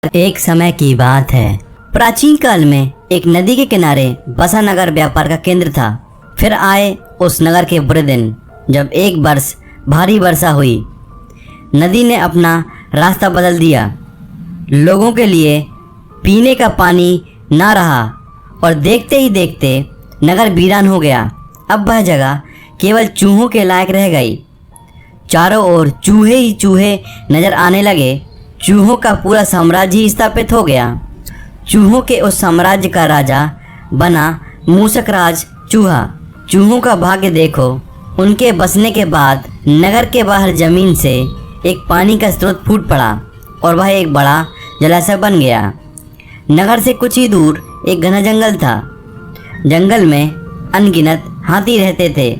एक समय की बात है। प्राचीन काल में एक नदी के किनारे बसा नगर व्यापार का केंद्र था। फिर आए उस नगर के बुरे दिन, जब एक वर्ष भारी वर्षा हुई। नदी ने अपना रास्ता बदल दिया। लोगों के लिए पीने का पानी ना रहा और देखते ही देखते नगर वीरान हो गया। अब वह जगह केवल चूहों के लायक रह गई। चारों ओर चूहे ही चूहे नजर आने लगे। चूहों का पूरा साम्राज्य ही स्थापित हो गया। चूहों के उस साम्राज्य का राजा बना मूसक राज चूहा। चूहों का भाग्य देखो, उनके बसने के बाद नगर के बाहर जमीन से एक पानी का स्रोत फूट पड़ा और वह एक बड़ा जलाशय बन गया। नगर से कुछ ही दूर एक घना जंगल था। जंगल में अनगिनत हाथी रहते थे।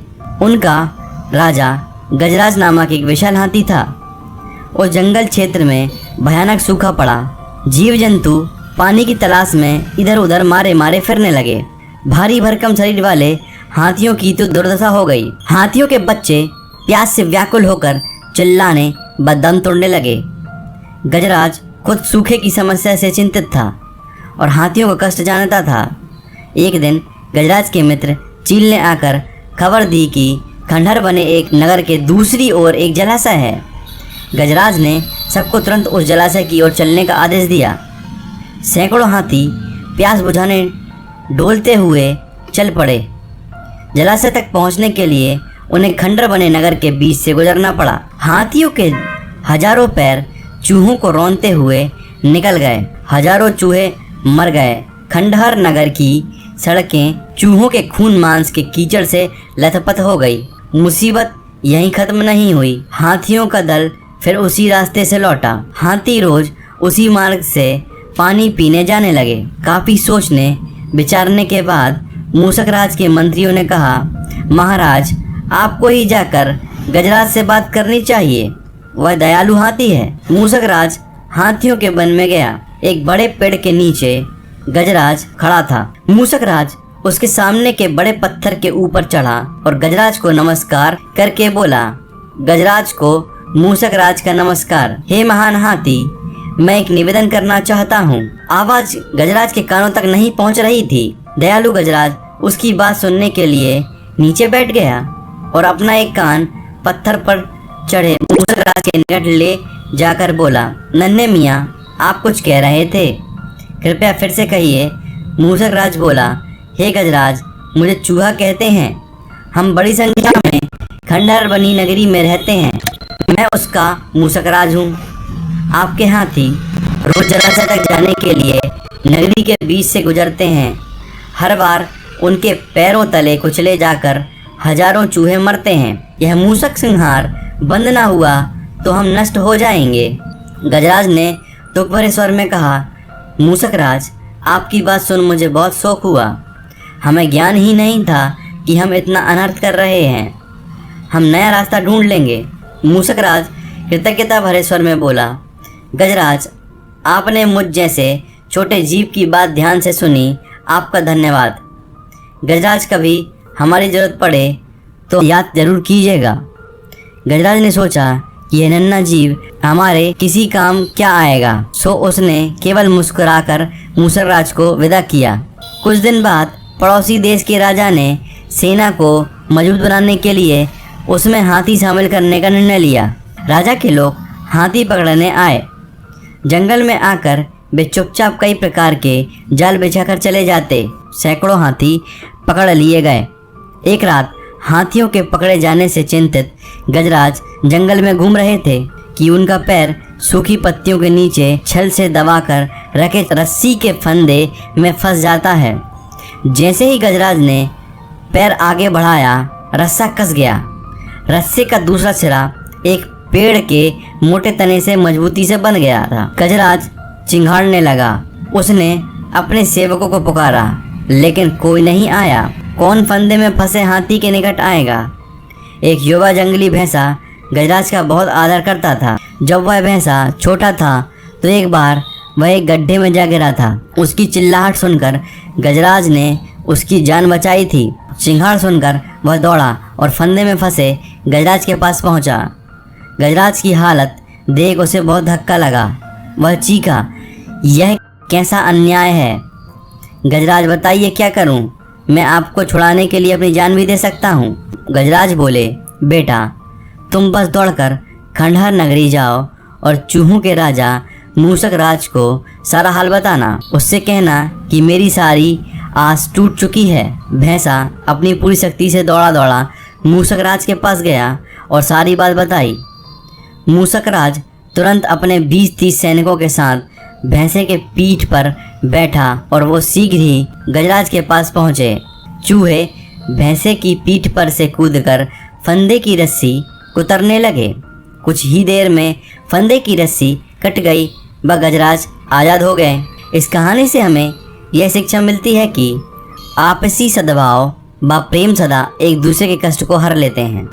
उनका राजा गजराज नामक एक विशाल हाथी था। उस जंगल क्षेत्र में भयानक सूखा पड़ा। जीव जंतु पानी की तलाश में इधर उधर मारे मारे फिरने लगे। भारी भरकम शरीर वाले हाथियों की तो दुर्दशा हो गई। हाथियों के बच्चे प्यास से व्याकुल होकर चिल्लाने व दम तोड़ने लगे। गजराज खुद सूखे की समस्या से चिंतित था और हाथियों का कष्ट जानता था। एक दिन गजराज के मित्र चील ने आकर खबर दी कि खंडहर बने एक नगर के दूसरी ओर एक जलाशय है। गजराज ने सबको तुरंत उस जलाशय की ओर चलने का आदेश दिया। सैकड़ों हाथी प्यास बुझाने डोलते हुए चल पड़े। जलाशय तक पहुंचने के लिए उन्हें खंडहर बने नगर के बीच से गुजरना पड़ा। हाथियों के हजारों पैर चूहों को रौंदते हुए निकल गए। हजारों चूहे मर गए। खंडहर नगर की सड़कें चूहों के खून मांस के कीचड़ से लथपथ हो गई। मुसीबत यहीं खत्म नहीं हुई। हाथियों का दल फिर उसी रास्ते से लौटा। हाथी रोज उसी मार्ग से पानी पीने जाने लगे। काफी सोचने विचारने के बाद मूसक राज के मंत्रियों ने कहा, महाराज, आपको ही जाकर गजराज से बात करनी चाहिए। वह दयालु हाथी है। मूसक राज हाथियों के वन में गया। एक बड़े पेड़ के नीचे गजराज खड़ा था। मूसक राज उसके सामने के बड़े पत्थर के ऊपर चढ़ा और गजराज को नमस्कार करके बोला। गजराज को मूसक राज का नमस्कार। हे महान हाथी, मैं एक निवेदन करना चाहता हूँ। आवाज गजराज के कानों तक नहीं पहुँच रही थी। दयालु गजराज उसकी बात सुनने के लिए नीचे बैठ गया और अपना एक कान पत्थर पर चढ़े मूसक राज के निकट ले जाकर बोला, नन्हे मियाँ, आप कुछ कह रहे थे, कृपया फिर से कहिए। मूसक राज बोला, हे गजराज, मुझे चूहा कहते हैं। हम बड़ी संख्या में खंडहर बनी नगरी में रहते हैं। मैं उसका मूसक राज हूँ। आपके हाथी रोज जलाशय तक जाने के लिए नगरी के बीच से गुजरते हैं। हर बार उनके पैरों तले कुचले जाकर हजारों चूहे मरते हैं। यह मूसक संहार बंद ना हुआ तो हम नष्ट हो जाएंगे। गजराज ने दुख भरे स्वर में कहा, मूसक राज, आपकी बात सुन मुझे बहुत शौक हुआ। हमें ज्ञान ही नहीं था कि हम इतना अनर्थ कर रहे हैं। हम नया रास्ता ढूंढ लेंगे। मूसक राज कृतज्ञता भरे स्वर में बोला, गजराज, आपने मुझ जैसे छोटे जीव की बात ध्यान से सुनी, आपका धन्यवाद। गजराज, कभी हमारी ज़रूरत पड़े तो याद जरूर कीजिएगा। गजराज ने सोचा कि यह नन्हा जीव हमारे किसी काम क्या आएगा, सो उसने केवल मुस्कुराकर मूसक राज को विदा किया। कुछ दिन बाद पड़ोसी देश के राजा ने सेना को मजबूत बनाने के लिए उसमें हाथी शामिल करने का निर्णय लिया। राजा के लोग हाथी पकड़ने आए। जंगल में आकर वे चुपचाप कई प्रकार के जाल बिछाकर चले जाते। सैकड़ों हाथी पकड़ लिए गए। एक रात हाथियों के पकड़े जाने से चिंतित गजराज जंगल में घूम रहे थे कि उनका पैर सूखी पत्तियों के नीचे छल से दबाकर रखे रस्सी के फंदे में फंस जाता है। जैसे ही गजराज ने पैर आगे बढ़ाया, रस्सा कस गया। रस्से का दूसरा सिरा एक पेड़ के मोटे तने से मजबूती से बंध गया था। गजराज चिंघाड़ने लगा। उसने अपने सेवकों को पुकारा, लेकिन कोई नहीं आया। कौन फंदे में फंसे हाथी के निकट आएगा? एक युवा जंगली भैंसा गजराज का बहुत आदर करता था। जब वह भैंसा छोटा था तो एक बार वह एक गड्ढे में जा गिरा था। उसकी चिल्लाहट सुनकर गजराज ने उसकी जान बचाई थी। चिंगाड़ सुनकर वह दौड़ा और फंदे में फंसे गजराज के पास पहुंचा। गजराज की हालत देख उसे बहुत धक्का लगा। वह चीखा, यह कैसा अन्याय है? गजराज बताइए क्या करूं? मैं आपको छुड़ाने के लिए अपनी जान भी दे सकता हूं। गजराज बोले, बेटा तुम बस दौड़कर खंडहर नगरी जाओ और चूहों के राजा मूसक राज को सारा हाल बताना। उससे कहना कि मेरी सारी आस टूट चुकी है। भैंसा अपनी पूरी शक्ति से दौड़ा दौड़ा मूसक राज के पास गया और सारी बात बताई। मूसक राज तुरंत अपने 20-30 सैनिकों के साथ भैंसे के पीठ पर बैठा और वो शीघ्र ही गजराज के पास पहुँचे। चूहे भैंसे की पीठ पर से कूदकर फंदे की रस्सी कुतरने लगे। कुछ ही देर में फंदे की रस्सी कट गई व गजराज आज़ाद हो गए। इस कहानी से हमें यह शिक्षा मिलती है कि आपसी सद्भाव व प्रेम सदा एक दूसरे के कष्ट को हर लेते हैं।